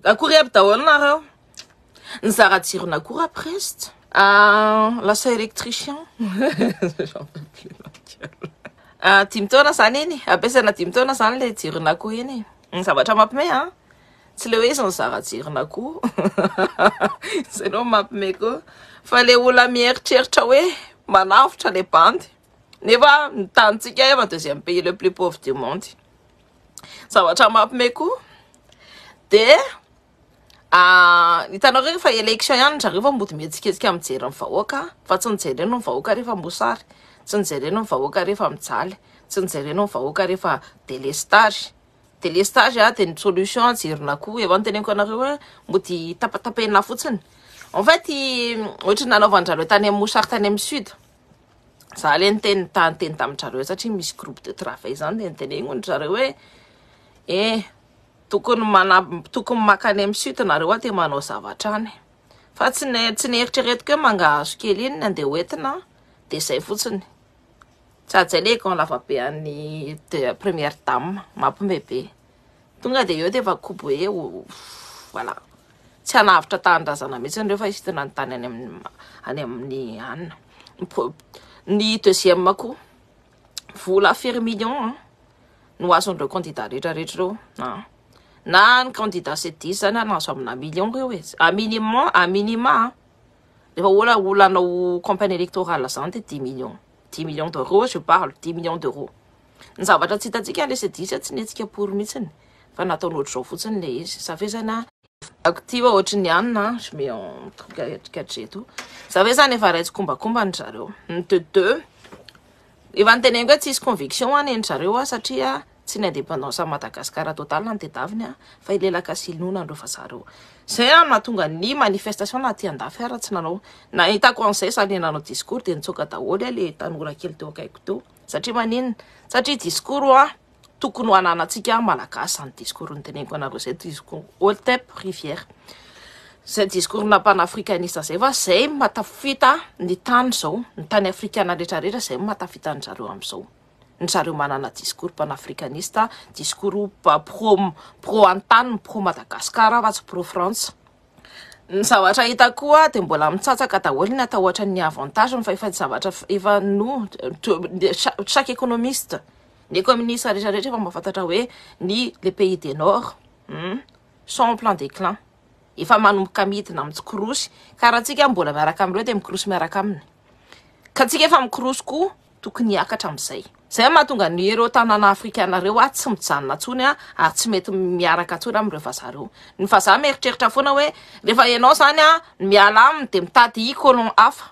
Akory aby daholo nareo. Nizara tsirona akory preste. Lasa électricien. Dimy taona zany iny. Ampiasaina 10 taona zany le tsirona akoho iny. Zavatra mampime a. Tsy le hoe izy nizara tsirona akoho. Zay no mampime koa. Fa le olona mieritreritra hoe manavotra le bandy. Nefa ny tanitsika eva deuxième pays le plus pauvre du monde. Zavatra mampime koa. De hitanao rehefa élection ihany zareo fa mody mihetsiketsika mijery ny vahoaka fa tsy nijereno ny vahoaka rehefa mbosary, tsy nijereno ny vahoaka rehefa mijaly, tsy nijereno ny vahoaka rehefa délestage. Délestage de ny solution jerona koa efa niteneniko anareo hoe mody tapatapena fotsiny. En fait ohatra nanaovanjareo tany amin'ny mosary tany amin'ny sud. Za le niteny tamin-jareo satria misy groupe de travail zany de niteneniny zareo hoe tokony makany amin'ny sud nareo te manao zavatra any. Fa tsy neritreretiko hoe mangahazo kely iny andeha hoentina de zay fotsiny. Tsy le quand lava-be an'ny première dame mampimebe. Tonga de eo de efa kobo hoe voilà. Tsy hanavitra tanindrazana mihitsy rehefa isitona ny tany any amin'ny anina. Ny deuxième koa vola firy million no azon'ireo candidat rehetrarehetra reo. Na ny candidat c'est 10 zany nahazo amina million reo e. A minima rehefa olanao campagne électorale zany de 10 millions. 10 millions d'euros je parle, 10 millions d'euros. Ny zavatra tsy hitantsika le c'est 10 tsy netsika pour mihitsiny. Fa nataony ohatr'izao fotsiny le izy. Ça fait zany active ohatry ny anina, je mets en truc gadget. Ça fait zany efa raitsy kombakomba ny zareo. De deux efa niteneniko hoe tsisy conviction any ny zareo satria tsy ny indépendance à Madagascar total ny tedaviny fa ilelaka silonona andreo fa zareo. Zay mahatonga ny manifestation na tiandafy ara tsy nanao. Na hitako an'izay sa le nanao discours de nitsoka daholo le tanora kely teo akaiko teo. Satria maninona? Satria discours tokony ho ananantsika malagasy zany discours niteneniko anareo zay discours Oltep Rivière. Zay discours na panafricaniste zay fa zay matafita ny tany zao, ny tany afrikana rehetrarehetra zay matafita ny zareo am'izao. Ny zareo manana discours panafricaniste, discours pro antany, pro Madagascar fa tsy pro France. Ny zavatra hita koa de mbola mitsatsaka daholo ny atao ohatra ny avantage fa efa zavatra efa no chaque économiste, ny économiste rehetrarehetra efa mahafantatra hoe les pays du nord sont en plan déclin. Efa manomboka midina amin'ny tsikorosy ka raha tsika mbola miaraka amireo de mikorosy miaraka aminy. Ka tsika efa mikorosy koa tokony hiakatra am'izay. Zay mahatonga ny ireo tanàna afrikana reo tsy mijanona tsony ary tsy mety miaraka tsony am'ireo vazareo. Ny vazaha mieritreritra foana hoe rehefa ianao zany miala aminy de mitady colon hafa.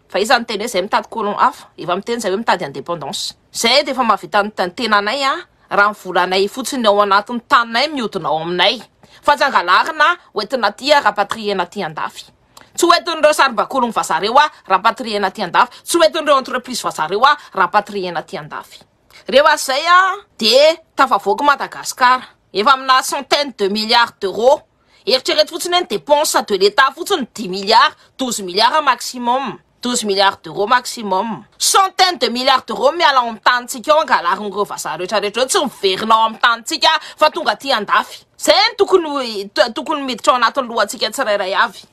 Fa iza niteny hoe zay mitady colon hafa, efa miteny zay hoe mitady indépendance. Zay de efa mahavita ny tenanay raha ny volanay fotsiny ao anatin'ny taninay mihodina ao aminay. Fa tsy angalarina hoentina ty rapatriena ty andafy. Tsy hoentin'ireo sarimbakolony vazareo rapatriena ty andafy. Tsy hoentin'ireo entreprise vazareo rapatriena ty andafy. Rehefa zay de tafavoaka Madagascar. Efa amina centaine de milliards d'euros. Eritrereto fotsiny hoe ny dépense de l'État fotsiny 10 milliards, 12 milliards maximum. 12 milliards d'euros maximum. Centaines de milliards d'euros miala ao amin'ny tanitsika ao angalarin'ireo vazaha rehetrarehetra tsy miverina ao amin'ny tanitsika fa tonga ty andafy. Zay tokony miditra ao anatin'ny lohantsika tsirairay avy.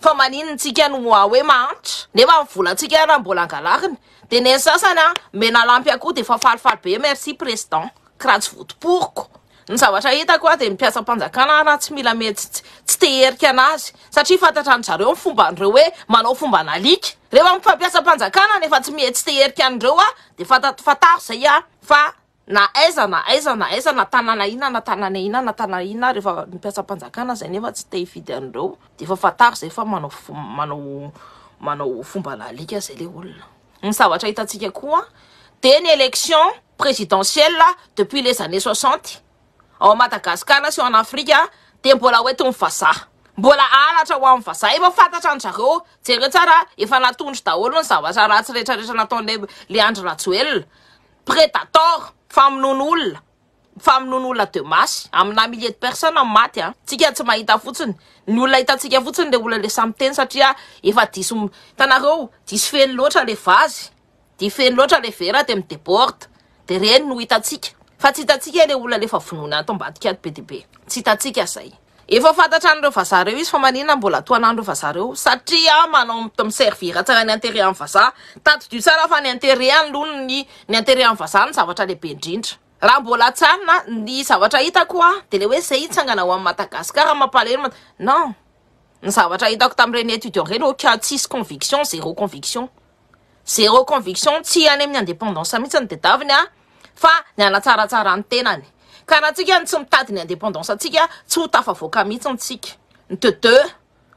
Fa maninontsika no hoe mahantitra. Nefa ny volantsika raha mbola angalariny. De neny sasany mena lampy akoho de fa falifaly be merci président. Karaha tsy votoporiko. Ny zavatra hitako de mipiasa mpanjakana raha tsy mila mety tsy teherika anazy satria fantatra ny zareo ny fomba andreo hoe manao fomba analika. Rehefa mifampiasa mpanjakana nefa tsy mety tsy teherika andreo de fataro zay fa na aiza na tanana ina rehefa mipiasa mpanjakana zay nefa tsy te hividy andreo de fa fataro zay fa manao fomba analika zay le olona. Ny zavatra hitantsika koa de ny élection présidentielle depuis les années 60 ao Madagascar sy en Afrique de mbola hoentin'ny vazaha. Mbola alatra ho amin'ny vazaha. Efa fantatra ny zareo, jereo tsara efa natondry daholo ny zavatra ratsy rehetrarehetra nataon'le Andry Rajoelina. Prédateur, famonoan'olona de masse, amina milliers de personnes amin'ny maty Tsika tsy mahita fotsiny. Ny olona hitantsika fotsiny le olona le samy teny satria efa diso tanareo, diso feno loatra le vazy, di feno loatra le vera de midéborde. De reny no hitantsika. Fa tsy hitantsika le olona le fa vonoina ato ambadika be dia be. Tsy hitantsika zay. efa fantatra an'ireo vazaha reo izy fa maninona mbola toanandreo vazaha reo satria manao miservira tsara ny intérêt amin'ny vazaha tadidio tsara fa ny intérêt aloha ny intérêt amin'ny vazaha ny zavatra lehibe indrindra raha mbola tsarina ny zavatra hitako de le hoe zay hitsangana ho amin'ny Madagasikara mampalahelo non ny zavatra hitako tamin'ireny étudiant reny aucun tsisy conviction zéro conviction tsy any amin'ny indépendance mihitsy ny tedaviny fa ny anatsaratsara ny tenany ka raha tsika ny tsy mitady ny indépendance atsika tsy ho tafavoaka mihitsy ntsika ny de deux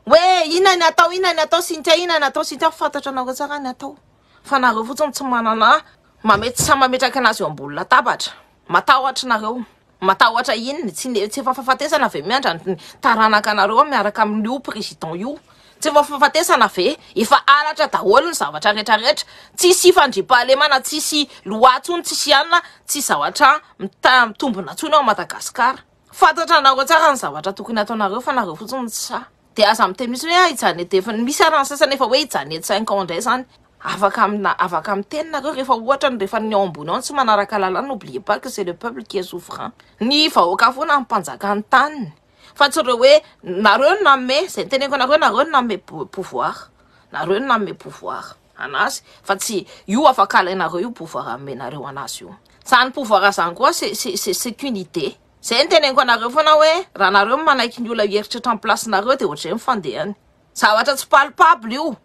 hoe inona ny atao Cynthia fantatra anareo tsara ny atao fa nareo fotsiny tsy manana mametraky anazy eo ambony latabatra matahotra nareo matahotra inona tsy efa fahafatesana ve miandra ny taranaka anareo miaraka amin'io président io tsy efa fahafatesana ve efa alatra daholo ny zavatra rehetrarehetra tsisy fandriampahalemana tsisy loatsony tsisy anina tsy zavatra mitombona tsony ao Madagasikara fantatra anareo tsara ny zavatra tokony ataonareo fa nareo fotsiny sa de aza miteny misy hoe ijanety efa misy arany sasany efa hoe ijanety 5 ans indray zany afaka miteny nareo rehefa ohatra ny rehefa ny ao ambony ao tsy manaraka lalana n'oubliez pas que c'est le peuple qui est souverain ny vahoaka foana amin'ny mpanjaka ny taniny fa tsy reo hoe nareo namme zay teneniko anareo nareo namme pouvoir nareo namme pouvoir anazy fa tsy io afaka alainareo io pouvoir amenareo anazy io zany pouvoir zany koa c'est qu'une idée zay ny teneniko anareo foana hoe raha nareo manaiky ny olona heritritra amin'ny place nareo de ohatray mifandehany zavatra tsy palpable io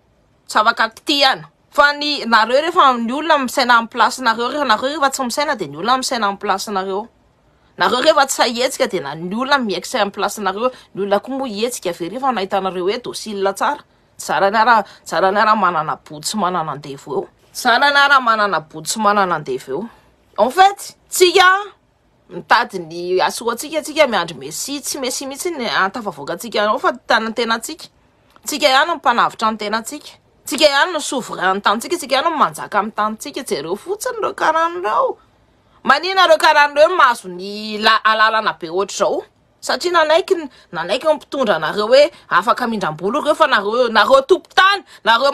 tsy afaka kitihana fa ny nareo rehefa ny olona misaina amin'ny place nareo rehefa tsy misaina de ny olona misaina amin'ny place nareo rehefa tsy sahetsika de na ny olona miaikisay amin'ny place nareo ny olona koa moa hetsika ave rehefa nahitanareo hoe docile tsara tsara ny ara manana body sy manana andevy eo tsara ny ara manana body sy manana andevy eo en fait tsika mitady ny asoatsika miandry messi tsy messi mihitsy ny antafavoaka atsika ao fa tanantena tsika ihany ny mpanavitra ny tenatsika tsika ihany no souverain ny tantsika tsika ihany no manjaka amin'ny tantsika jereo fotsiny reo karan'ireo manina reo karan'ireo mahazo ny alalana be ohatr'izao satria nanaiky mpitondra nareo hoe afaka mindram-bolo reo fa nareo tompo-tany nareo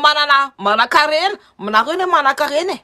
mana-karena nareo ne mana-karena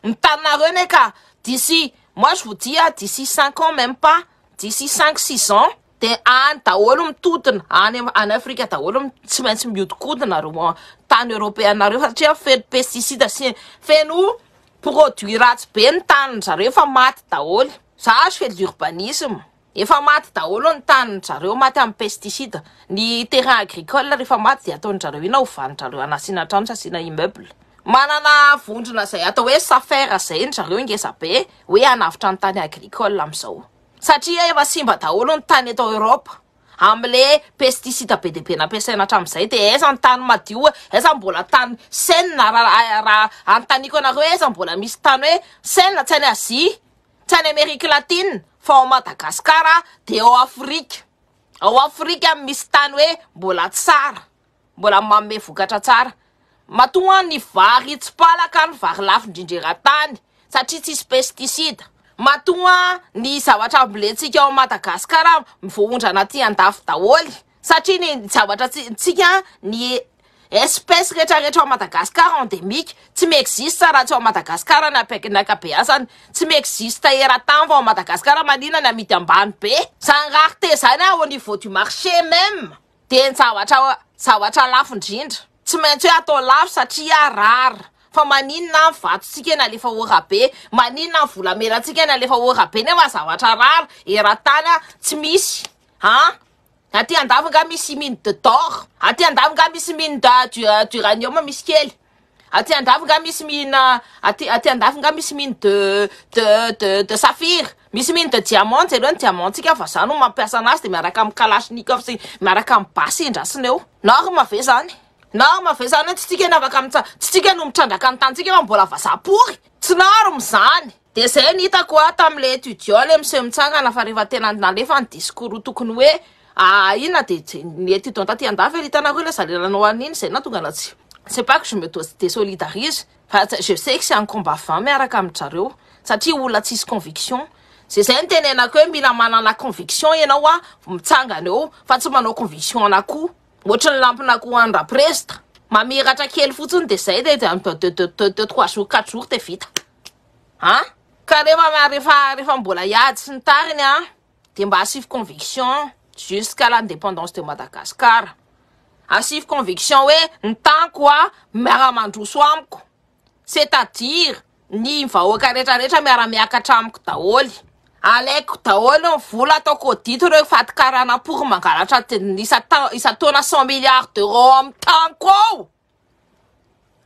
ny taninareo ne ka d'ici moi je vous dis d'ici 5 ans même pas d'ici 5-6 ans de any daholo mitodina any Afrika daholo tsy maintsy miodikodina nareo tany européenne nareo satria feno pesticide sy feno produit ratsy be ny tany zareo efa maty daholo za je fais de l'urbanisme efa maty daholo ny tany zareo maty amin'ny pesticide ny terrain agricole rehefa maty de ataony zareo ina ho vanitrareo anasina trano sasina immeuble manana vondrona zay atao hoe safera zay ny zareo ingeza be hoe anavitra ny tany agricole am'izao satria efa simba daholo ny tany eto Europe amle pesticide be de be nampiasaina hatramin'izay de eza ny tany madio eza mbola tany saine raha antaniko anareo eza mbola misy tany hoe saine tsy any Asie tsy any Amérique latine fa ao Madagasikara de ao Afrika misy tany hoe mbola tsara mbola mamme vokatra tsara matoa ny vary tsy palaka ny vary lafo indrindra-tany satria tsisy pesticide matoa ny zavatra amboletsika ao Madagasikara mivoahondrana aty andafy daholo satria ny zavatra tsika ny espèce rehetrarehetra ao Madagasikara endémique tsy m'existe raha tsy ao Madagasikara ny akabeazany tsy m'existe era-tany fa ao Madagasikara manina ny amidy ambany be zany rareté zany au niveau du marché même de ny zavatra lafo indrindra tsy maintsy hoe atao lafo satria rara fa maninona vatotsika na lefa ora be maninona volamelantsika na lefa ora be nefa zavatra rara era-tany tsy misy aty andavy misy mine de d'or aty andavy misy mine d'uranium misy kely aty andavy misy mine aty andavy misy mine de saphir misy mine de diamant zay ny diamantsika fa zany no mampiasa anazy de miaraka amin'ny kalashnikov sy miaraka amin'ny basy indrasiny eo norme ve zany tsitsika navaka tsitsika no mitrandraka ny tantsika fa mbola vazapory tsy norme zany de zay ny hitako tam'le étudiant le monsieur mitsangana fa rehefa tena nalefa ny discours tokony hoe inona de ny étudiant taty andafy hitanareo le zalelanao an'iny zay na tonga latsy c'est pas que je me désolidarise fa je sais que c'est un combat vain miaraka amin'jareo satria olona tsisy conviction zay ny tenenako hoe mila manana conviction ianao mitsangana eo fa tsy manao conviction anako ohatry ny lampinako andra prestre mamiratra kely fotsiny de zay de 3 jours 4 jours de vita ka rehefa mbola yady sy ny tariny de mba asivy conviction jusqu'à l'indépendance de Madagascar. Asif conviction hoe ny tanko a miara-mandroso amiko, c'est-à-dire ny vahoaka rehetrarehetra miara-miakatra amiko daholy. Alaiko daholy ny vola ataoko audit reo fatikarana pour mangalatra isa-taona 100 milliards d'euros amin'ny tanko ao.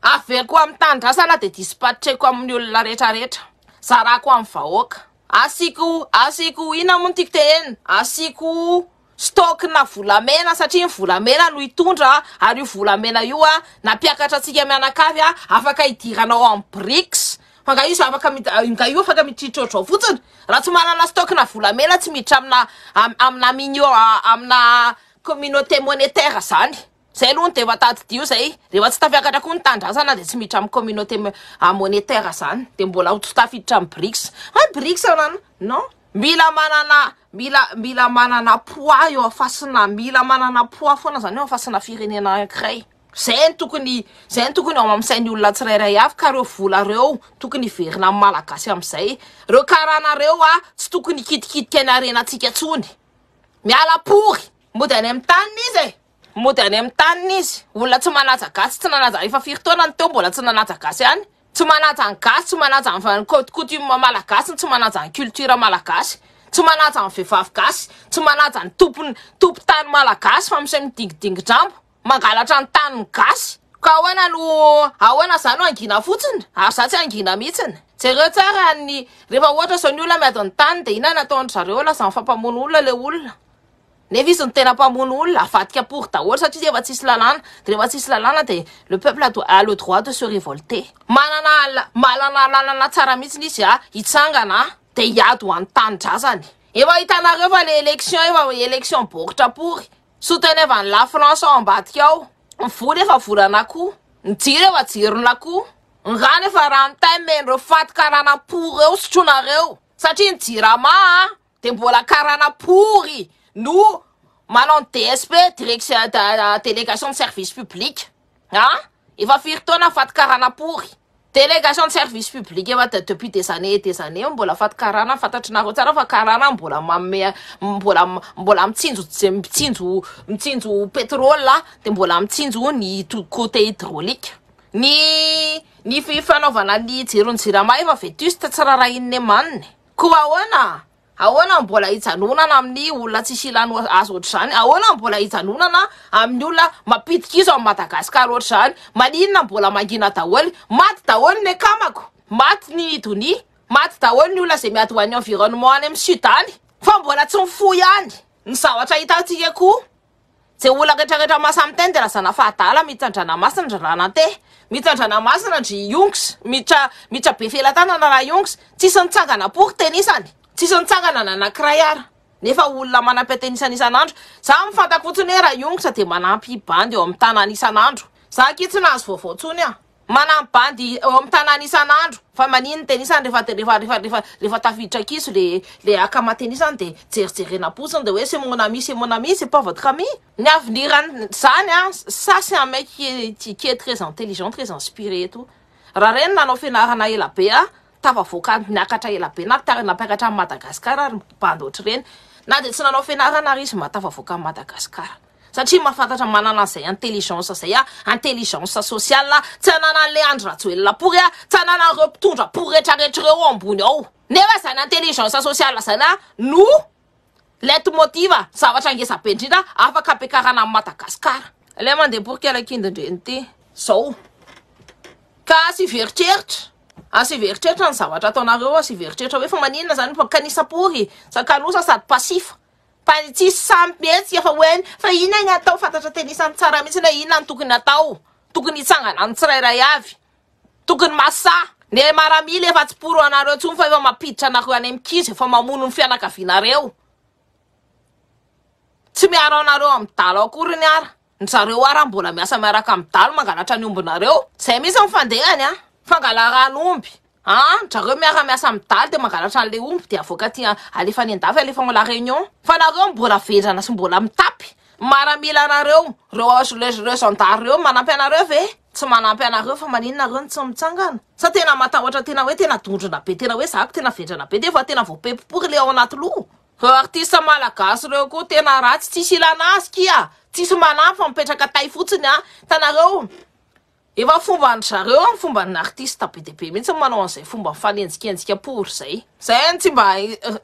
Averiko amin'ny tandrasana de dispatcheko amin'ny olona rehetrarehetra. Zarako amin'ny vahoaka. Asiko ina moa tiako tehena. Asiko stock na volamena satria ny volamena no hitondra ary io volamena io a nampiakatra antsika mianakavy a afaka hidiranao amin'ny BRICS. Fanga io afaka mitritrotra fotsiny. Raha tsy manana stock na volamena tsy miditra amina amina communauté monétaire zany. Zay aloha de vatadidio zay. Rehefa tsy tafiakatra koa ny tandrasana de tsy miditra amin'ny communauté monétaire zany. De mbola tsy tafiditra amin'ny BRICS. BRICS anana? Non. Mila manana poids eo afasina, mila manana poids foana zany eo afasina firenena anankiray. Zay tokony ao amin'ny sain'ny olona tsirairay avy ka reo vola reo tokony verina amin'ny malagasy amin'izay. Reo karanareo a tsy tokony kitikity ny arenantsika tsony. Miala pory, mody any amin'ny taniny izy e. Mody any amin'ny taniny izy. Olona tsy manaja gasy, tsy nanaja efa 4 taona ny teo mbola tsy nanaja gasy ihany. Tsy manaja ny gasy, tsy manaja ny coutume malagasy, tsy manaja ny culture malagasy, tsy manaja ny vehivavy gasy, tsy manaja ny tompo-tany malagasy fa misy midingidingi-drambo, mangalatra ny tany gasy. Ka ahoana zany no angina fotsiny? Ary za tsy angina mihitsiny. Jereo tsara rehefa ohatra zao ny olona miady ny tany de ina nataondry zareo lasa mifampamono olona le olona. Nefa izy ny tena mpamono olona avadika pour daholo satria efa tsisy lalàna. De rehefa tsisy lalàna de le peuple a le droit de se révolter. Malana lalàna tsara mihitsy izy hitsangana de hiady ho an'ny tanindrazany. Efa hitanareo fa le élection bokotra pory. Souteneva la France ao ambadika ao. Ny vola efa volana koa. Ny jiro efa jirona koa. Ny rano efa rano-tay menreo fatikarana pory eo sotronareo. Satria ny jirama de mbola karana pory. Nous, manao DSP, délégation de service public. Il va faire ton affaire karana pourri. Délégation de service public, depuis des années, on bola fat karana, fatatna rotara fa karana, mbola mtsinzu pétrole là, mbola mtsinzu ni tout côté hydraulique. Ni fifanaovana ny jirony jirama efa vetuste tsara raha inne manne. Koa ahoana mbola hijanonana amin'ny olona tsisy ilany azo ohatr'izany. Ahoana mbola hijanonana amin'ny olona mapitika izy amin'ny Madagasikara ohatr'izany. Maninona mbola mangina daholy. Maty daholy ny akamako. Maty ny idony. Maty daholy ny olona izay miady ho an'ny environnement any amin'ny Sudan. Fa mbola tsy mifoy ihany. Ny zavatra hitantsika koa. Zay olona rehetrarehetra mahasaminteny de lazana fahadala mitsandrana masina ndry ranante. Mitsandrana masina ndry Yonks. Mitra be felatana raha Yonks. Tsisy nitsangana pour tenisany. Tsisy nitsangana nanankiray ara. Nefa olona manampy tenisany isan'andro. Za mifantako fotsiny hoe raha Yonks de manampy bandy eo amin'ny tanany isan'andro. Za kitsy nahazo vaovao tsony a. Manampy bandy eo amin'ny tanany isan'andro. Fa manino tenisany rehefa tafiditra kiso le akamatenisany de jerijerena posiny de hoe c'est mon ami, c'est pas votre ami. Ny avenir zany ça c'est un mec qui est très intelligent, très inspiré et tout. Raha reny nanao fianarana ela be tafavoaka niakatra ela be napiakatra amin'ny Madagasikara ary bandy ohatr'ireny. Na de tsy nanao fianarana ary izy matafavoaka amin'ny Madagasikara. Satria mahafantatra manana an'izay intelligence zay intelligence sociale tsy anana an'le Andry Rajoelina pory tsy anana ireo mpitondra pory rehetrarehetra reo ambony ao. Nefa zany intelligence sociale zany no leitmotiv zavatra ngeza be indrindra afaka ampiakarana amin'ny Madagasikara. Le mandeha porkelakindindreny ty zao. Ka sy veritreritra. Sy veritreritra ny zavatra ataonareo sy veritreritra hoe fa maninona zany kanisa pory sakanosa sady pasif. Tsisy sampy mihetsy fa hoe fa inona ny atao fantatra tenisany tsara mihitsy na inona ny tokony atao. Tokony hitsangana ny tsirairay avy. Tokony masa. Ne maramila efa tsy poro anareo tsony fa efa mampiditra anareo any amin'ny kizy efa mamono ny fianakavianareo. Tsy miaro anareo amin'ny dalo akory ny ara. Ny zareo ara mbola miasa miaraka amin'ny dalo mangalatra ny ombinareo. Zay mihitsy mifandehany fangalarana omby. Zareo miasa amin'ny daly de mangalatra an'le omby de avoaka tia alefa any an-dafy alefa la réunion. Fa nareo mbola vendrana sy mbola mitapy. Maramila anareo. Reo gendarme reo manampy anareo ve? Tsy manampy anareo fa maninona reo tsy mitsangana. Sa tena matahotra tena hoe tena dondrona be tena hoe zako tena vendrana be de fa tena voapepo pour le ao anaty loha. artiste malagasy reo koa tena ratsy tsisy ilana azy kia tsisy manampy fa mipetraka tay fotsiny a tanareo efa fomba ny zareo amin'ny fomba ny artiste be de be mihitsy manao an'izay fomba mifanenjikenjika pour zay tsy mba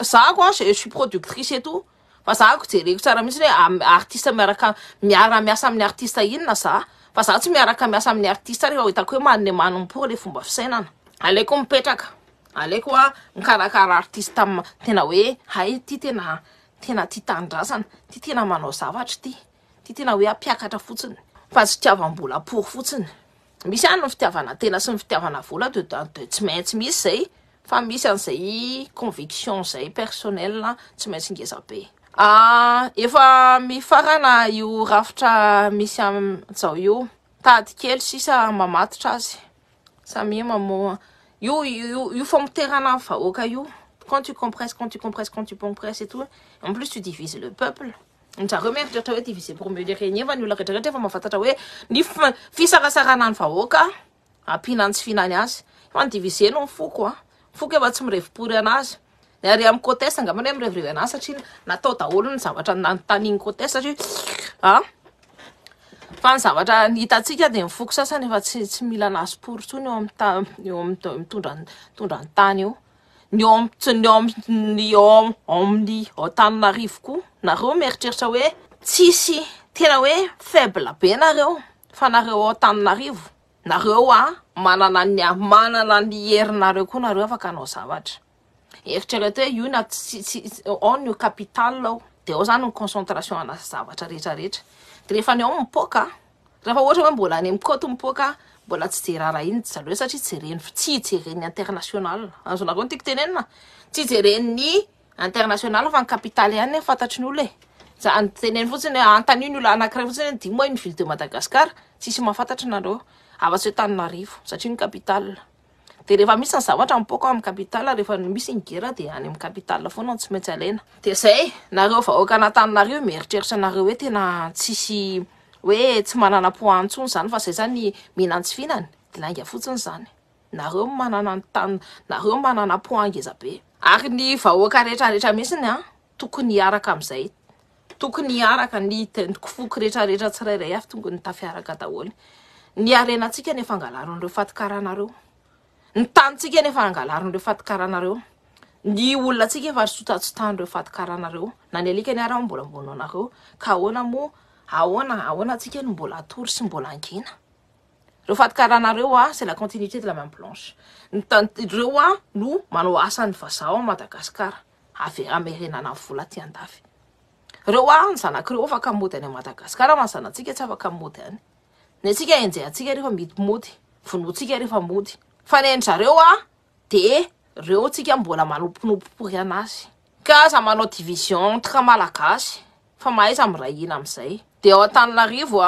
zako a je suis productrice et tout fa zako jereko tsara mihitsy hoe artiste miara-miasa amin'ny artiste inona za fa za tsy miaraka miasa amin'ny artiste rehefa hitako hoe manne manompo le fomba fisainana aleko mipetraka aleko a mikarakara artiste tena hoe hay ty tena ty tanindrazana ty tena manao zavatra ty tena hoe ampiakatra fotsiny fa tsy fitiavam-bola pour fotsiny misy any ny fitiavana tena sy ny fitiavana vola de tsy maintsy misy zay fa misy an'izay conviction zay personnel tsy maintsy ngeza be efa mifarana io rafitra misy am'izao io tady kely sisa mamatotra azy samy mamoa io famiterana vahoaka io quand tu compresses et tout en plus tu divises le peuple zareo mieritreritra hoe diviser pour mieux régner fa ny olona rehetrarehetra efa mahafantatra hoe ny fisarasarana ny vahoaka ampina ny tsy fihinany azy fa ny diviser no foko foko efa tsy mirevipory anazy ary amin'ny côté angambany hoe mirevirevy anazy satria natao daholo ny zavatra nanontaniany côté satria fa ny zavatra hitantsika dia mifoko sasany efa tsy mila anazy pour tsony eo mitondra ny tany io ny amin'ny Antananarivo koa nareo mieritreritra hoe tsisy tena hoe faible be nareo fa nareo Antananarivo nareo manana ny herinareo koa nareo afaka hanao zavatra eritrereto hoe io na ao ny capital ao dia ao zany ny concentration ana zavatra rehetrarehetra dia rehefa ny ao mipoaka rehefa ohatra hoe mbola any mikoto mipoaka mbola tsy jerara iny zareo satria tsy jereny international azonareo ny tiako tenenina tsy jereny international fa ny capital ihany fantatry ny olona za teneny fotsiny antany ny olona anankiray fotsiny dimy hoe ny ville de Madagascar tsisy mahafantatry nareo afa-tsy hoe Tananarivo satria ny capital dia rehefa misy ny zavatra mipoaka amin'ny capital rehefa misy ny gera dia any amin'ny capital foana tsy maintsy alaina dia zay nareo vahoaka anatananareo mieritreritra nareo hoe tena tsisy hoe tsy manana point antsony zany fa zay zany mihinantsy fihinany dia lainga fotsiny zany nareo manana point ngeza be ary ny vahoaka rehetrarehetra mihitsiny tokony hiaraka amin'izay tokony hiaraka ny foko rehetrarehetra tsirairay avy tongony tafiaraka daholo ny arenantsika nefa angalarin'ireo fatikaranareo ny tanitsika nefa angalarin'ireo fatikaranareo ny olona atsika efa sotatsotan'ireo fatikaranareo na ny alika ny ara mbola mbonao anareo ka ahoana moa ahoana atsika no mbola atory sy mbola angina reo fatikaranareo c'est la continuité de la même planche reo no manao asany vazaha ao Madagasikara amerenana vola ty andafy reo ny zanak'ireo afaka mody any Madagasikara fa ny zanatsika tsy afaka mody any ny atsika enjey atsika rehefa mody vonoatsika rehefa mody fa ny zareo de reo tsika mbola manomponompopory anazy ka za manao division entre malagasy fa mahaiza mirahina amin'izay dia ao Antananarivo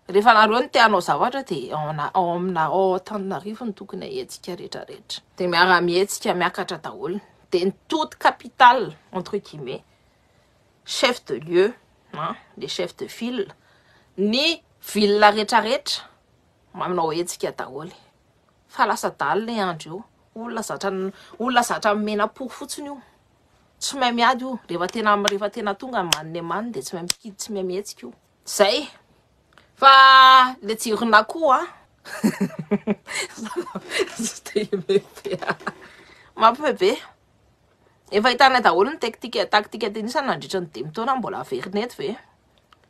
rehefa nareo ny te hanao zavatra dia ao Antananarivo ny tokony ahetsika rehetrarehetra dia miara-mihetsika miakatra daholo dia ny toute capitale entre guillemets chef de lieu les chefs de ville ny ville rehetrarehetra manao hetsika daholo fa lasa daholo le andro io olona zatra mena-po fotsiny io tsy mahay miady io rehefa tena tonga manne manny dia tsy mahay mikidy tsy mahay mihetsika io zay fa le jirona koa mampibebe efa hitanay daholo ny taktika tenisany nandritra ny 10 taona mbola averiny eto ve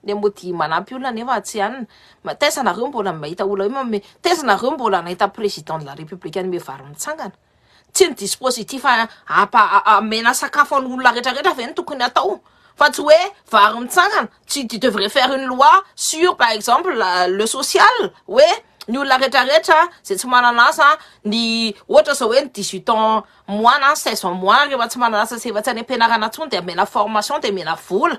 le mody manampy olona nefa tsy anina tezanareo mbola mahita olona tezanareo mbola nahita président de la république any vary mitsangana tsy ny dispositif amena sakafo an'olona rehetrarehetra ve ny tokony atao fa tsy hoe vary mitsangana tu devrais faire une loi sur par exemple le social hoe ny olona rehetrarehetra zay tsy manana asa ny ohatra zao hoe ny 18 ans mois na 16 ans mois rehefa tsy manana asa sy efa tsy any am-pianarana tsony dia amena formation dia amena vola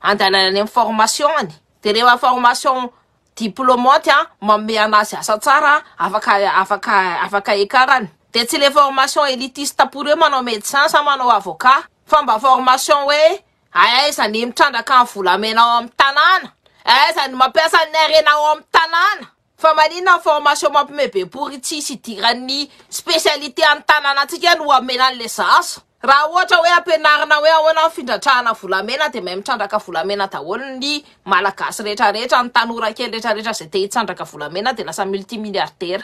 andalana any amin'ny formation any dia rehefa formation diplômante manome anazy asa tsara afaka ekarany dia tsy le formation élitiste pour eux manao médecin sa manao avocat fa mba formation hoe aiza ny mitrandraka ny vola amenao amin'ny tanàna aiza ny mampiasa ny arenao amin'ny tanàna fa maninona formation mampime be pour tsisy idiran'ny spécialité amin'ny tanàna antsika no amena an'le zasa raha ohatra hoe ampianarina hoe ahoana findratrahana volamena dia mahay mitrandraka volamena daholo ny malagasy rehetrarehetra ny tanora kely rehetrarehetra zay te hitsandraka volamena dia lasa multimilliardaire.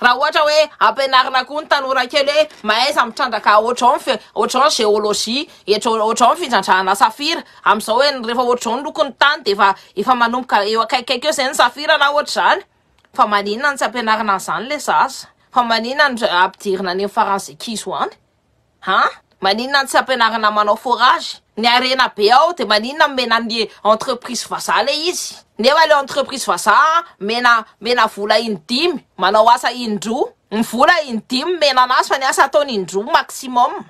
Raha ohatra hoe ampianarina koa ny tanora kely hoe mahaiza mitrandraka ohatrao ny géologie, ohatrao ny findrandrahana safira, amin'izao hoe rehefa ohatrao ny lokon'ny tany dia efa manomboka eo akaikaiky eo zay ny safira na ohatr'izany. Fa maninona ny tsy ampianarina an'izany le zaza? Fa maninona ny ampidirina ny faran'izay kiso any? Maninona ny tsy ampianarina manao forage? Ny arena be ao dia maninona mena ny entreprise vazaha le izy? Nefa le entreprise vazaha mena vola indimy, manao asa indroa. Ny vola indimy mena anazy fa ny asa ataony indroa maximum.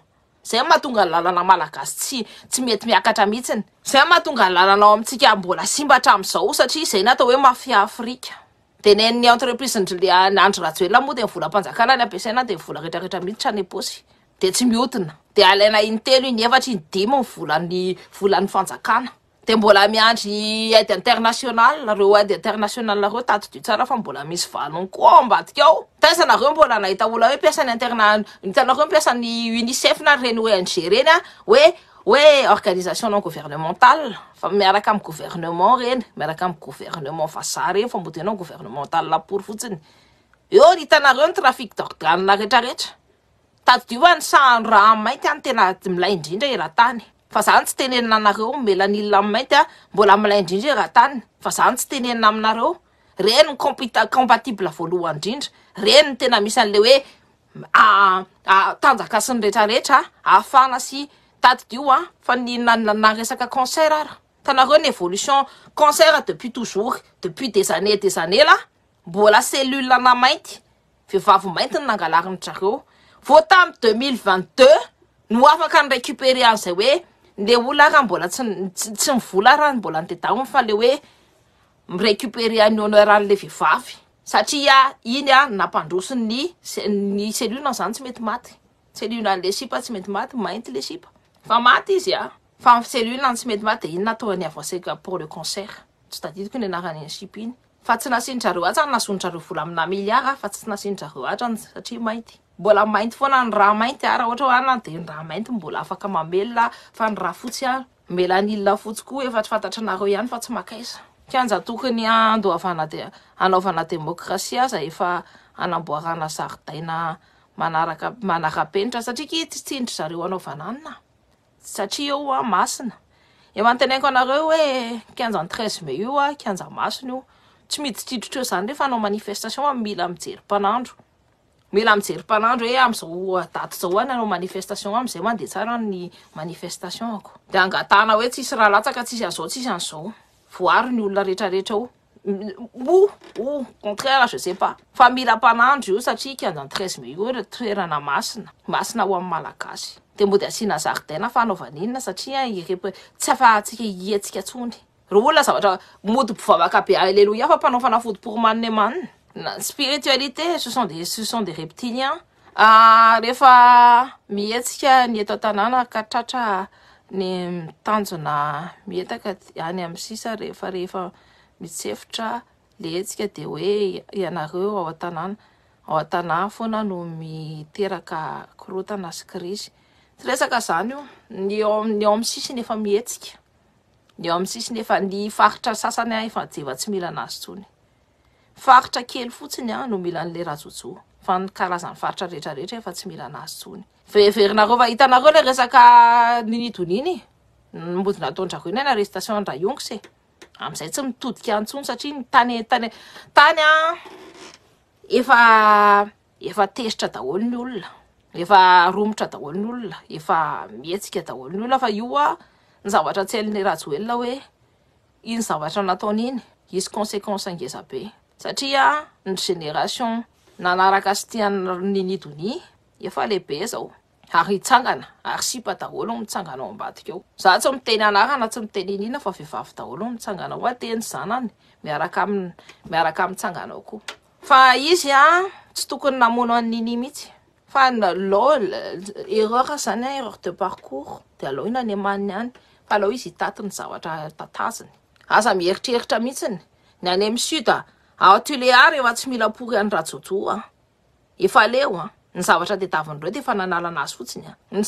Zay mahatonga ny lalana malagasy tsy mety miakatra mihitsiny. Zay mahatonga ny lalana ao amintsika mbola simba hatramin'izao satria izay natao hoe mafia Afrika. Dia ny entreprise le Andry Rajoelina moa dia ny volam-panjakana ny ampiasaina dia ny vola rehetrarehetra miditra ny posy. Dia tsy mihodina. Dia alaina intelo inefatra indimy ny volan'ny fanjakana. Dia mbola miandry aide internationale, reo aide internationale reo tadidio tsara fa mbola misy valony koa ambadika ao. Taisanareo mbola nahita olona hoe hitanareo mpiasa ny UNICEF na reny ONG reny hoe organisation non gouvernementale fa miaraka amin'ny gouvernement reny, miaraka amin'ny gouvernement vazaha reny fa mbo tena gouvernemental lapory fotsiny. Eo hitanareo ny trafic d'organe rehetrarehetra. Tadidio ny sahandro raha mainty any tena milay indrindra eran-tany. Fa zany tsy tenenina anareo melanila mainty mbola milay indrindra eran-tany. Fa zany tsy tenenina aminareo. Reny compatible voalohany indrindra. Reny tena misy an'le hoe tanjaka sy ny rehetrarehetra ahafana sy tadidio fa na resaka cancer ara. Tanareo ny évolution cancer depuis toujours, depuis des années là, mbola cellule na mainty. Vehivavy mainty ny nangalariny zareo. Vao tamin'ny 2022 no afaka ny récupérer an'izay hoe le olona raha mbola tsy mivola raha mbola nitedahony fa le hoe mirécupérer ny honneur le vehivavy satria iny nampandroso ny cellule zany tsy mety maty. Cellule an'le sipa tsy mety maty, mainty le sipa. Fa maty izy fa ny cellule ny tsy mety maty dia iny natao ny avaseka pour le cancer. Tsy tadidiko ny anarany sipa iny. Fa tsy nasindrareo atsy nasondrareo vola amina milliard fa tsy nasindrareo atrany satria mainty. Mbola mainty foana ny raha mainty raha ohatra hoe dia ny raha mainty mbola afaka mamelona fa ny raha fotsy melanila fotsy koa efa tsy fantatranareo ihany fa tsy makaiza. Kianja tokony anaovana demokrasia aza efa anamboarana zaridaina manara-penitra satria tsy tsindry zareo anaovana anina. Satria eo masina. Eo antenaiko anareo hoe 15 mai io kianja masina io. Tsy miditridritra eo zany rehefa hanao manifestation mila mijery mpanandro. Mila mijery mpanandro hoe amin'izao daty zao hanao manifestation amin'izay mandeha tsara ny manifestation ako. Dia angatana hoe tsisy raha latsaka, tsisy an'izao, tsisy an'izao. Voary ny olona rehetrarehetra io. Contraire je sais pas. Fa mila mpanandro io satria kianja 13 mai io toerana masina ho amin'ny malagasy. Dia mbo dia asiana zaridaina fanaovana inona satria tsy afahantsika hiatsika tsony. Reo olona zavatra mody mpivavaka be alléluia fa mpanao fanafody pour manemanina. Spiritualité, ce sont des reptiliens. Rehefa mietsika ny eto an-tanàna ka tratra ny mitanjona mietaka any amin'ny sisa rehefa mitsefitra le etsika dia hoe ianareo ao an-tanàna foana no miteraka korotana sy krisy. Tsy resaka zany io, ny ao amin'ny sisiny efa mietsika. Ny ao amin'ny sisiny efa ny faritra sasany efa jeva tsy mila anazy tsony. Faritra kely fotsiny no mila an'le rajojo. Fa ny karazany faritra rehetrarehetra efa tsy mila anazy tsony. Verinareo fa hitanareo le resaka ninidoniny. Mbodina ataondrareo iny arrestation andrayongitra amin'izay tsy mitodika antsony satria ny tany efa tezitra daholo ny olona. Efa romotra daholo ny olona. Efa mietsika daholo ny olona fa io ny zavatra tsy hain'ny Rajoelina hoe iny zavatra nataony iny misy conséquence ngeza be. Satria ny génération nanaraka sy tian'ny nidony efa lehibe zao. Ary hitsangana, ary sipa daholo mitsangana ao ambadika eo. Za tsy miteny anarana, tsy miteny inona fa vehivavy daholo mitsangana ao ateny zanany miaraka mitsangana ao koa. Fa izy tsy tokony namono an'iny mihitsy. Fa erreur zany erreur de parcours. Dia aleo inanemaniny any. Fa aleo izy hitaty ny zavatra tataziny. Aza mieritreritra mihitsiny. Ny any amin'ny sud tu le ary efa tsy mila pory any rajojo. Efa leo ny zavatra tetavin'ireo dia efa nanalana azy fotsiny ny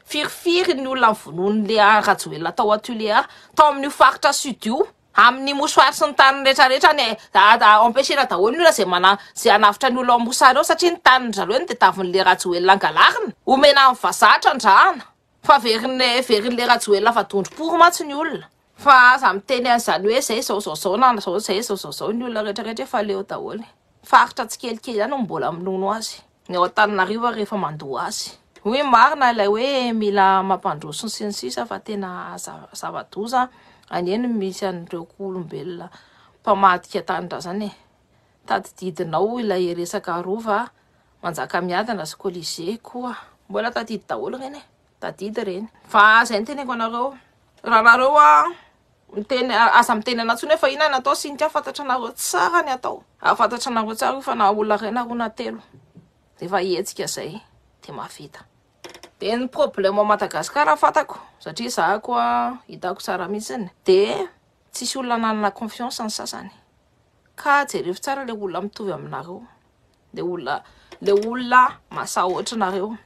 firifiry ny olona mivonony le Rajoelina tao Tuléar tao amin'ny faritra sud io amin'ny mosoary sy ny tany rehetrarehetra ny empêchena daholo ny olona zay hanavitra ny olona mosary eo satria ny tany zareo ny tetavin'le Rajoelina angalarina omena amin'ny vazatra andrahana fa verin'le Rajoelina fa dondrom-poro matsy ny olona fa aza miteny an'izany hoe zay zao na zao ny olona rehetrarehetra efa leo daholo faritra tsikelikely ihany mbola minono azy ny ao Antananarivo rehefa mandoa azy hoe marina ilay hoe mila mampandroso sy ny sisa fa tena zava-doza aneny misy an'ireo olombelona mpamadika tanindrazany tadididinao ilay resaka rova manjaka miadana sy Colisée koa mbola tadidy daholo reny tadidy reny fa zay ny teneko anareo raha nareo miteny aza miteny anatsony fa ina natao sinika fantatra anareo tsara ny atao afantatra anareo tsara fa na olona ray na roa na telo efa hetsika zay de mavita de ny problème Madagasikara fantako satria za koa hitako tsara mihitsiny de tsisy olona nanana confiance ny sasany ka jerevy tsara le olona mitovy aminareo le olona masahoatra nareo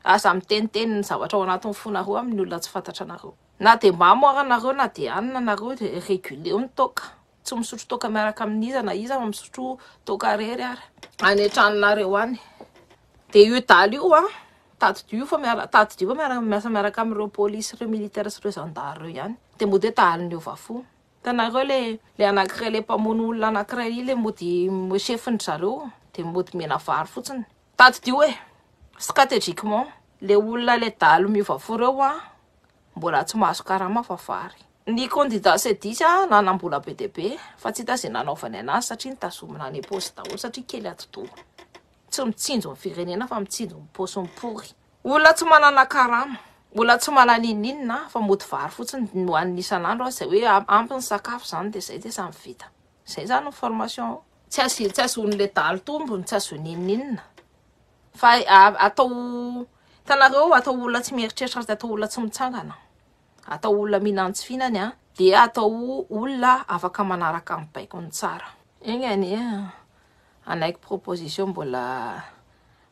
aza miteniteny ny zavatra ao anatin'ny fonareo amin'ny olona tsy fantatra anareo na de mamoara nareo na de anina nareo de régulé ny toka tsy misotro toka miaraka amin'iza na iza misotro toka rery ary anetranareo any de io daly io tadidio fa miasa miaraka amin'ireo polisy ireo militaire sy ireo zandary reo ihany de mody taliny eo vafo tanareo le anankiray le mpamono olona anankiray le mody chefiny zareo de mody mena vary fotsiny tadidio stratégiquement le olona le daly miovafo reo mbola tsy mahazo karama fa vary ny candidat C10 nanambola be dia be fa tsy hita zay nanaovany anazy satria nitazomina any posy daholo satria kely atodoro tsy mitsinjo ny firenena fa mitsinjo ny posy mipory olona tsy manana karama olona tsy manana ininina fa mody vary fotsiny no an'ny isan'andro zay hoe ampy ny sakafo zany de zay de samy vita zay zany ny formation tsy azon'le daly tombony tsy azony ininina fa atao tanareo atao olona tsy mieritreritra atao olona tsy mitsangana atao olona minantsy finany de atao olona afaka manaraka amin'ny baikony tsara iny any anaiko proposition mbola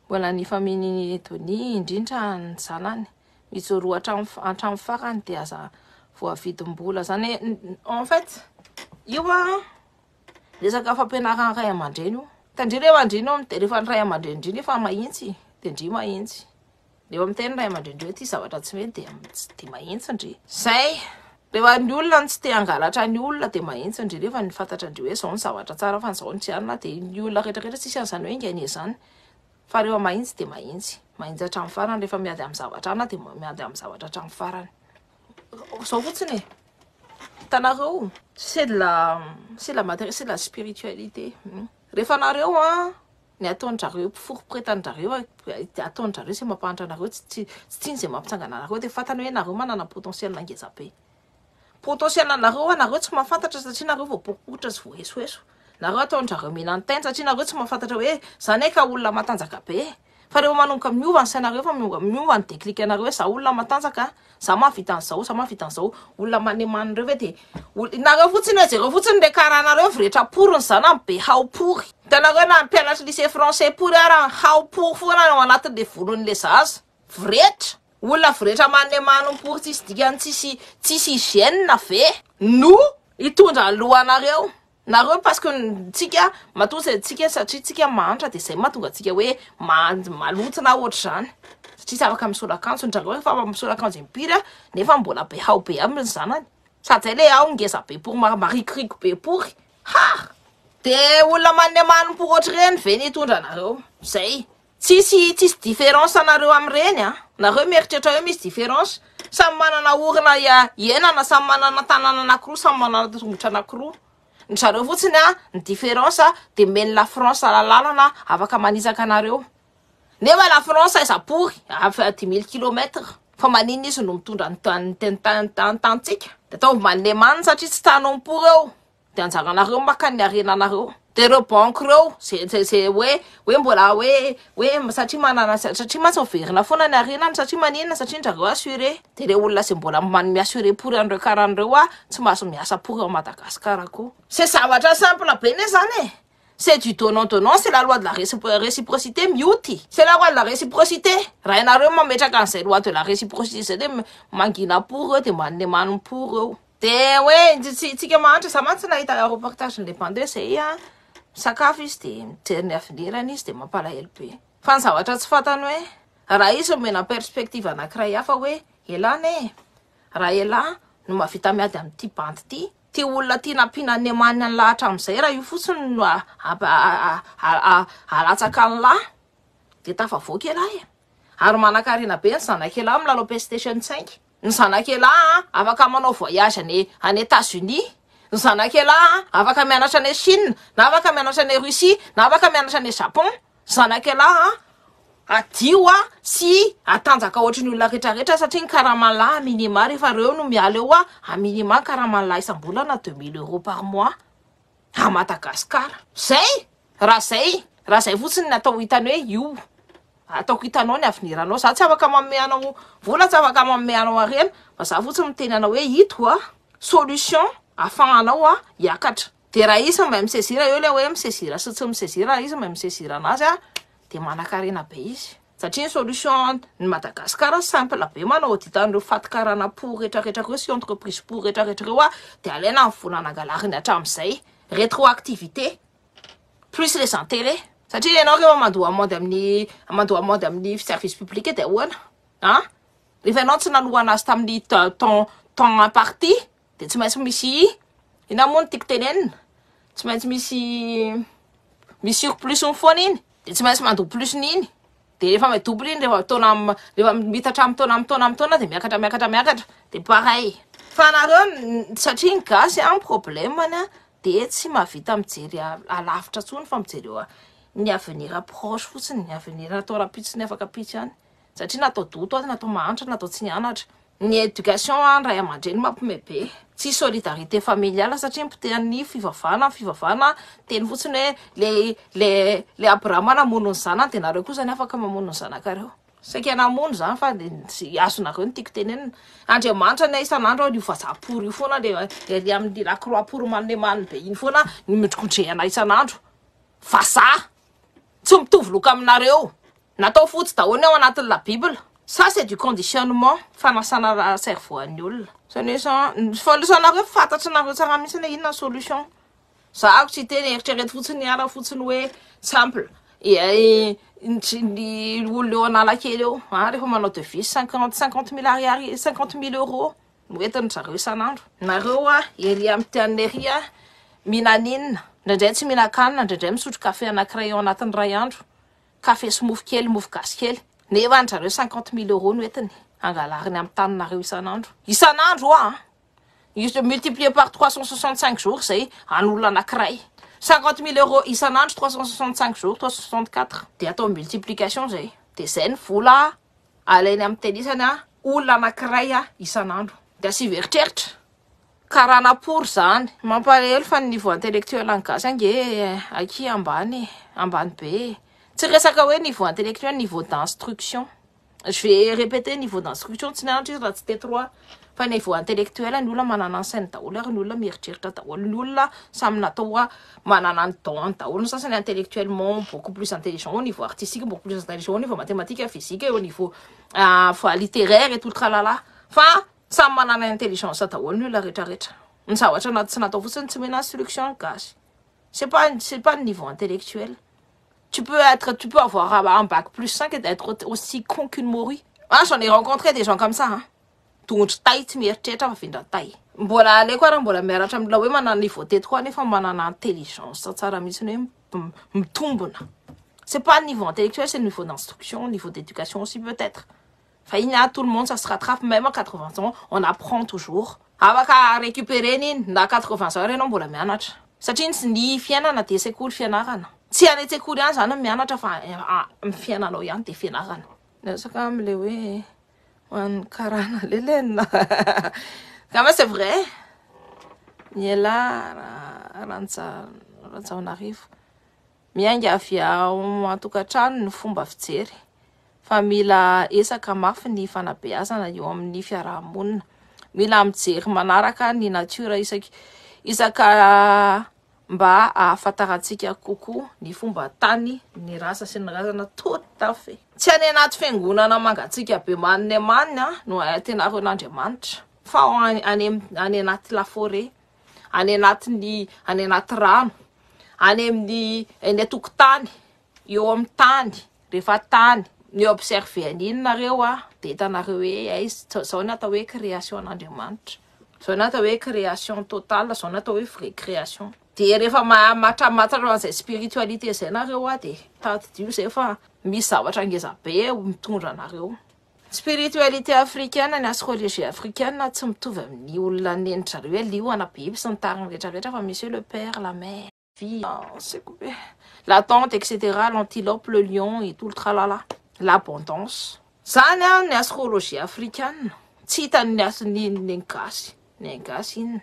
ny famille Tony indrindra ny zanany misy roa antrano farany de aza voavidim-bola zany en fait io resaka fampianaran'ny ray aman-dreny io tandreny aman-dreny eo de rehefa ny ray aman-dreny indriny efa mahitsy de ndry mahitsy rehefa miteny ray aman-dreny hoe ty zavatra tsy mety de mahitsy ndry zay rehefa ny olona tsy te hangalatra ny olona de mahitsy ndry rehefa ny fantatra ndry hoe zao ny zavatra tsara fa zao ny tsy anina de ny olona rehetrarehetra tsisy an'izany hoe ingania zany fa rehefa mahitsy de mahitsy hatramin'ny farany rehefa miady amin'ny zavatra ana de miady amin'ny zavatra hatramin'ny farany zao fotsiny tanareo c'est la matière c'est la spiritualité rehefa nareo ny ataon'jareo mpiforopretany-jareo ataon'jareo sy mampahantra anareo tsy tiany zay mampitsangana anareo de fantany hoe nareo manana potentiel ngeza be potentiel nareo tsy mahafantatra satria nareo voapokotra sy voesoeso nareo ataon'jareo mihinan-teny satria nareo tsy mahafantatra hoe zany ka olona matanjaka be fa rehefa manomboka miova ny sainareo fa miova ny déclic anareo hoe za olona matanjaka za mahavita an'izao olona manemany reo hoe de nareo fotsiny hoe jereo fotsiny le karahanareo viretra porony zany amin'ny be haopory tanareo na mpianatra lycée français pory ara haopory foana ao anatin'le volon'le zaza viretra olona viretra manemany pory tsisy dikany tsisy hygiène ve no hitondra lohanareo nareo parce que tsika matonga tsika satria tsika mahantra de zay mahatonga tsika hoe malotina ohatr' zany satria tsy afaka misolo akanjo ndrareo fa misolo akanjo impiry nefa mbola be hao be aminy zanany sady zay le ao ngeza be pory marikoriko be pory de olona manemany pory ohatr' reny ve ny hitondra nareo zay tsisy différence anareo am'ireny nareo mieritreritra hoe misy différence samy manana orina ienana samy manana tanana anankiroa samy manana tongotra anankiroa ny zareo fotsiny ny différence de meny la France lalàlana afaka manizaka anareo nefa la France aiza-pory 10 000 kilomètres fa maniny izy no mitondra ny tantsika de atao manemany satria tsy tanao mipory eo de anjaranareo maka ny arena anareo de reo banque reo zay hoe mbola hoe satria manana satria matsy overina foana ny arenany satria maninona satria ndrareo assuré de le olona zay mbola miassuré pory an'ireo karan'ireo tsy mahazo miasa pory ao Madagasikara koa c'est zavatra simple be ne zany C'est du donnant-donnant, c'est la loi de la réciprocité, miuty. C'est la loi de la réciprocité. Rainareo mametraka an'izay loi de la réciprocité zay de mangina pour eux, de manimano pour eux. De ouais, tsika mahantra sa mantsy nahita reportage ny Lepande zay sakafo izy de mijery ny avenirany izy de mampalahelo be. Fa ny zavatra tsy fantany hoe raha izy mena perspective anankiray hafa hoe elany raha ela no mahavita miady amin'ity bandy ty. Ty olona tia nampina ny amanina ny lahatra amin'izay raha io fotsiny no alatsaka ny lahy de tafavoaka elahy ary manan-karena be ny zanak'elahy milalao PlayStation 5. Ny zanak'elahy afaka manao voyage any États-Unis, ny zanak'elahy afaka mianatra any Chine, na afaka mianatra any Russie, na afaka mianatra any Japon. Zanak'elahy adio sy atanjaka ohatry ny olona rehetrarehetra satria ny karamanlahy minima rehefa reo no miala eo minima karamanlahy isam-bolana 2000 € par mois à Madagascar. Raha zay fotsiny natao hitany hoe io ataoko hitanao ny aveniranao. Za tsy afaka manome anao vola, tsy afaka manome anao arena, fa za fotsiny miteny anao hoe ito solution afahanao hiakatra. De raha isa mba misezira eo le hoe misezira sy tsy misezira, izy mba misezira anazy de manan-karena be izy. Satria ny solution ny Madagascar simple be manao ditan'ireo fatikarana pour rehetrarehetra reo sy entreprise pour rehetrarehetra reo de alaina ny vola nangalariny hatramin'izay rétroactivité plus les intérêts. Satria ianao rehefa mandoa amande amin'ny service public de ahoana rehefa ianao tsy nalohana azy tamin'ny temps imparti de tsy maintsy misy ina moa ny tiako tenenina, tsy maintsy misy surplus ny foana iny de tsy maintsy mandoa plus n'iny de rehefa madouble iny rehefa mitatra amin'ny taona de miakatra de pareil. Fa nareo satria ny gasy problème de tsy mahavita mijery alavitra tsony fa mijery eo ny avenir proche fotsiny, ny avenir natao rapitsiny afaka apitsy ihany satria natao doto natao mahantra natao tsy nianatra. Ny éducation ray aman-dreny mampimebe tsy solidarité familiale satria mipitehan'ny fivavahana teny fotsiny hoe le Abrahama namono ny zanany de nareo koa zany afaka mamono ny zanakareo. Saika namono zany fa de tsy azonareo ny tiako tenenina. Andriamanitra ny isan'andro io vazapory io foana le amin'ny la croix pour manemany be iny foana ny mitrokondrehana isan'andro. Vazaha tsy mitovy loka aminareo, natao fotsy daholo ao anatin'ny la Bible. Ça c'est du conditionnement fanasana cerveau an'ny olona. Fôlisanareo fantatry nareo tsara mihitsy hoe inona solution. Zahako tsy teny eritrereto fotsiny ara fotsiny hoe simple ny olona eo Analakely eo rehefa manao devise 50 000 ariary 50 000 € no entiny zareo isan'andro. Nareo ery amin'ny tianery minaninina ndraindray tsy mihinan-kanina, ndraindray misotro kafe anankiray ao anatin'ny ray andro, kafe sy mofo kely, mofo gasy kely, nefa ny zareo 50 000 € no entiny angalariny amin'ny taninareo isan'andro multiplié par 365 jours zay an'olona anankiray 50 000 € isan'andro 365 jours 364 de atao multiplication zay de zay ny vola alainy amin'ny tenisany olona anankiray isan'andro. De asivy eritreritra karaha napory zany mampalahelo fa ny niveau intellectuel any gasy ange aky ambany be. Tsy resaka hoe niveau intellectuel, niveau d'instruction. Je vais répéter niveau d'instruction tsy nianatra izy raha tsy T3 fa niveau intellectuel ny olona manana ny sainy daholo ary ny olona mieritreritra daholo, ny olona samy natao manana ny don daholo. Ny sasany intellectuellement beaucoup plus intelligent, au niveau artistique beaucoup plus intelligent, au niveau mathématique, physique, au niveau littéraire et tout le tralala. Fa samy manana intelligence daholo ny olona rehetrarehetra. Ny zavatra tsy natao fotsiny tsy mena instruction gasy. C'est pas le niveau intellectuel. Tu peux avoir un bac plus 5 et être aussi con qu'une morue. J'en ai rencontré des gens comme ça. Tongotry tay tsy mieritreritra fa vindra tay. Mbola aleko ary mbola miaratra amina hoe manana niveau T3 nefa manana intelligence tsara mihitsy hoe mitombona. C'est pas le niveau intellectuel, c'est le niveau d'instruction, le niveau d'éducation aussi peut-être. Fa iny tout le monde ça se rattrape, même à 80 ans, on apprend toujours. Afaka récupérer niny na 80 ans ianao mbola mianatra. Satria ny fiainana de sekoly fianarana. Tsy any an-tsekoly ihany zany mianatra fa amin'ny fiainanao ihany de fianarana. Saka am'le hoe hoan'ny karana lelenina. Quand même c'est vrai. Niela Rantsaonarivo. Miainga avy ao an-tokantrano ny fomba fijery. Fa mila esaka mafy ny fanabeazana eo amin'ny fiarahamonina. Mila mijery manaraka ny natura isaka mba ahafantaratsika kokoa ny fomba tany ny rasa sy ny razana totafe tsy any anaty fiangonana mangatsika be maniny manina no atenareo n'Andriamanitra fa any anaty laforêt any anaty rano any amin'ny eny atokotany eo amin'ny tany rehefa tany ny observe aninareo de hitanareo hoe zao ny atao hoe création n'Andriamanitra, zao ny atao hoe création totale, zao ny atao hoe vraie création. De rehefa matramatra an'izay spiritualité zay nareo de tadidio zay fa misy zavatra ngeza be mitondra anareo. Spiritualité africaine ny astrologie africaine tsy mitovy amin'ny olona nenitra hoe liona biby sy ny tariny rehetrarehetra fa misy le père, la mère, fille, la tante, etc., l'antilope, le lion et tout le tralala, l'abondance. Zany ny astrologie africaine tsy hitan'ny ny gasy iny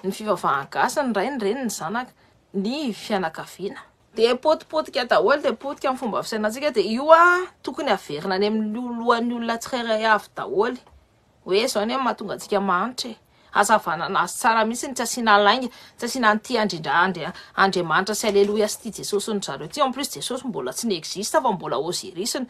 ny fivavahana gasy ny ray ny reny ny zanaka ny fianakaviana de potipotika daholo de potika amin'ny fomba fisainantsika de io tokony averina any amin'ny lohan'ny olona tsirairay avy daholo hoe zao ny mahatonga antsika mahanitra azavana anazy tsara mihitsy ny tsy asiana lainga tsy asiana an'ity Andriamanitra sy alleluia sy ty Jesosy ny zareo ty en plus Jesosy mbola tsy n'existe fa mbola Osirisy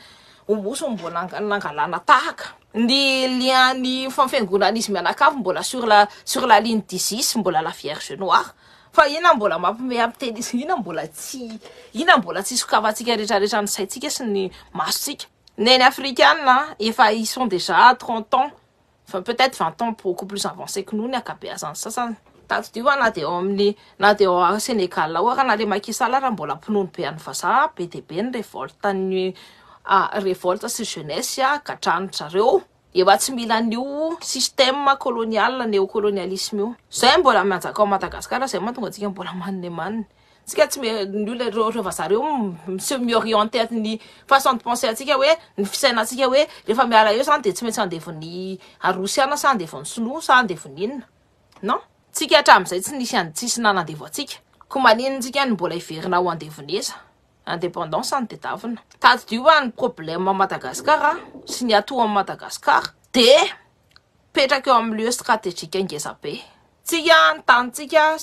omboso mbola nangalana tahaka ny lian'ny fanfiangonan'isme anakavy mbola sur la ligne d'Isis mbola la Vierge Noire fa ina mbola mampime amteny ina mbola tsy sokavantsika rehetrarehetra ny saitsika sy ny masotsika. Neny africaine efa ils sont déjà à 30 ans, enfin peut-être 20 ans beaucoup plus avancé que nous ny akabeazany sasany tadidio na de ao Sénégal ohatra na le Macky Sall raha mbola mpinono be any vazaha be de be ny révolte sy jeunesse gatrany zareo efa tsy mila an'io système colonial néocolonialisme io zay mbola manjaka ao Madagasikara zay mahatonga antsika mbola maniny tsika tsy reo zareo se miorienté ny façon de penser atsika hoe ny fisainantsika hoe rehefa miala eo zany de tsy maintsy andevony arosiana sa andevony sinoa sa andevony inona non tsika hatramin'izay tsy nisy nanandevo atsika ko maninontsika ny mbola iverina ho andevoneza indépendance ny tedavina tadidio ny problème Madagasikara sy ny ato amin'ny Madagasikara de petraka eo amin'ny lieu stratégique ngeza be tsika ny tanitsika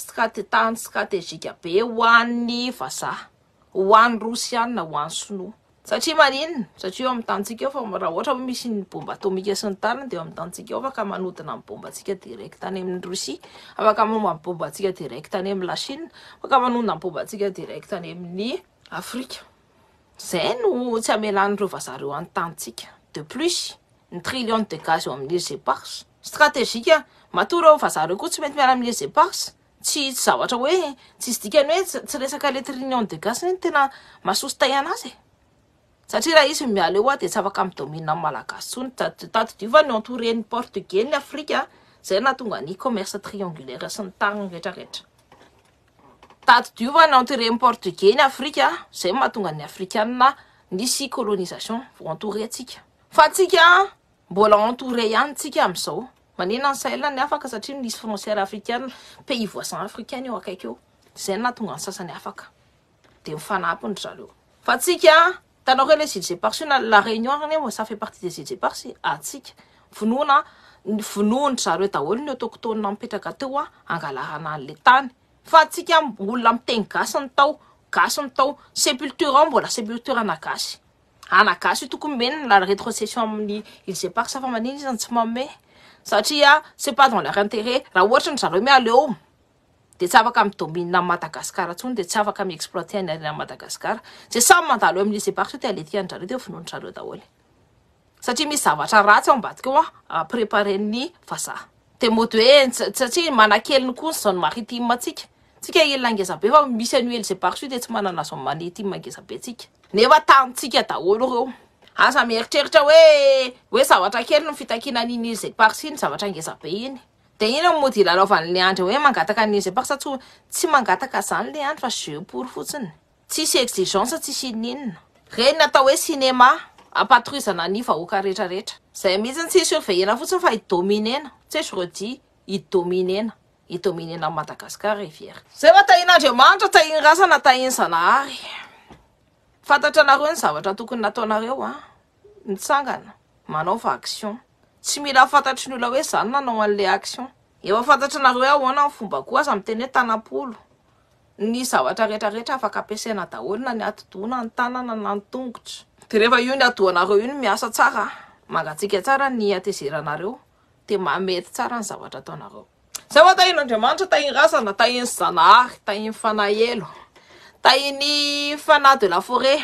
tany stratégique be ho an'ny vazaha ho an'ny rosiana ho an'ny sinoa satria maninona satria eo amin'ny tanitsika eo fa raha ohatra hoe misy ny bomba atomika sy ny tariny de eo amin'ny tanitsika eo afaka manodina ny bomba atsika direct any amin'ny Russie, afaka manodina ny bomba atsika direct any amin'ny la Chine, afaka manodina ny bomba atsika direct any amin'ny Afrique. Zay no tsy amelan'ireo vazareo any tanitsika. De plus ny trillion de gaz eo amin'ny îles éparses stratégique matoreo vazareo koa tsy mety miala amin'ny îles éparses tsy zavatra hoe tsisy dikany hoe tsy resaka le trillion de gaz ny tena masostay anazy satria raha izy miala eo de tsy afaka midomina amin'ny malagasy tsony tadidio fa ny entouré ny portugais ny Afrika zay nahatonga ny commerce triangulaire sy ny tariny rehetrarehetra. Tadidio fa ny entouré ny portugais ny Afrika zay mahatonga ny africaine nisy colonisation entouré atsika fa atsika mbola entouré ihany tsika amin'izao manina ny Sahel ny afaka satria nisy frontière africaine pays voisin africain eo akaiky eo zay nahatonga ny sasany afaka de mifanampy ny zareo fa atsika tanao hoe les îles éparses la Réunion ça fait partie des îles éparses atsika vonoiny zareo daholo ny autochtone mipetraka teo angalarana an'le tany fa atsika olona miteny gasy ny tao sépulture mbola sépulture anagasy tokony mena la rétrocession amin'ny îles éparses fa maniny izy tsy mame satria c'est pas dans leur intérêt raha ohatra ny zareo miala eo de tsy afaka midomina amin'ny Madagasikara tsony de tsy afaka miexploiter any amin'ny Madagasikara zay samy mandalo eo amin'ny îles éparses te aletika ny zareo te vonoiny zareo daholo satria misy zavatra ratsy ao ambadika eo préparer ny vazaha de mody hoe satria manakeliny koa ny zone maritime tsika ilana ngeza be fa misy an'io îles éparses de tsy manana zone maritime ngeza be tsika nefa tanitsika daholo reo asa mieritreritra hoe zavatra kely no fitakina an'iny îles éparses iny zavatra ngeza be iny de ina mody ilalaovan'ny leandro hoe mangataka ny îles éparses tsy mangataka zany le andro fa jeu pour fotsiny tsisy exigence tsisy inona reny natao hoe cinéma apatrouizana ny vahoaka rehetrarehetra zay mihitsy tsy surveillena fotsiny fa idominena tsy je redis idominena Madagasikara rivière zay va tahin'Andriamanitra tahiny rasana tahiny Zanahary fantatra anareo ny zavatra tokony nataonareo nitsangana manaova action tsy mila fantatry ny olona hoe zany nanao an'le action efa fantatry nareo ahoana ny fomba koa aza miteny hoe tanapolo ny zavatra rehetrarehetra afaka ampiasaina daholo na ny atodona ny tanana na ny tongotra. De rehefa io ny adohanareo io ny miasa tsara, mangatsika tsara ny atezeranareo de mamety tsara ny zavatra ataonareo. Zay ho tahin'Andriamanitra, tahiny razana, tahiny Zanahary, tahiny fanahelo, tahiny fanahy de la forêt,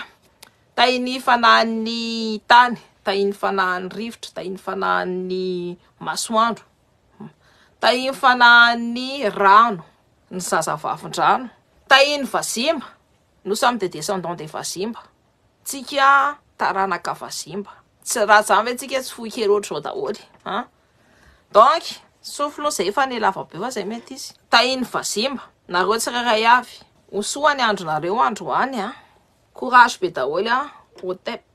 tahiny fanahin'ny tany, tahiny fanahin'ny rivotra, tahiny fanahin'ny masoandro, tahiny fanahin'ny rano, ny zazavavin-drano, tahiny vazimba, nous sommes des descendants des vazimba, tsika taranaka vazimba. Tsy raha zany hoe tsika tsy fohikery zao daholy, donc sofilo zay efa ny lava be fa zay mety izy. Tahiny vazimba, nareo tsirairay avy, hosoa ny andronareo androany, courage be daholy, au tep.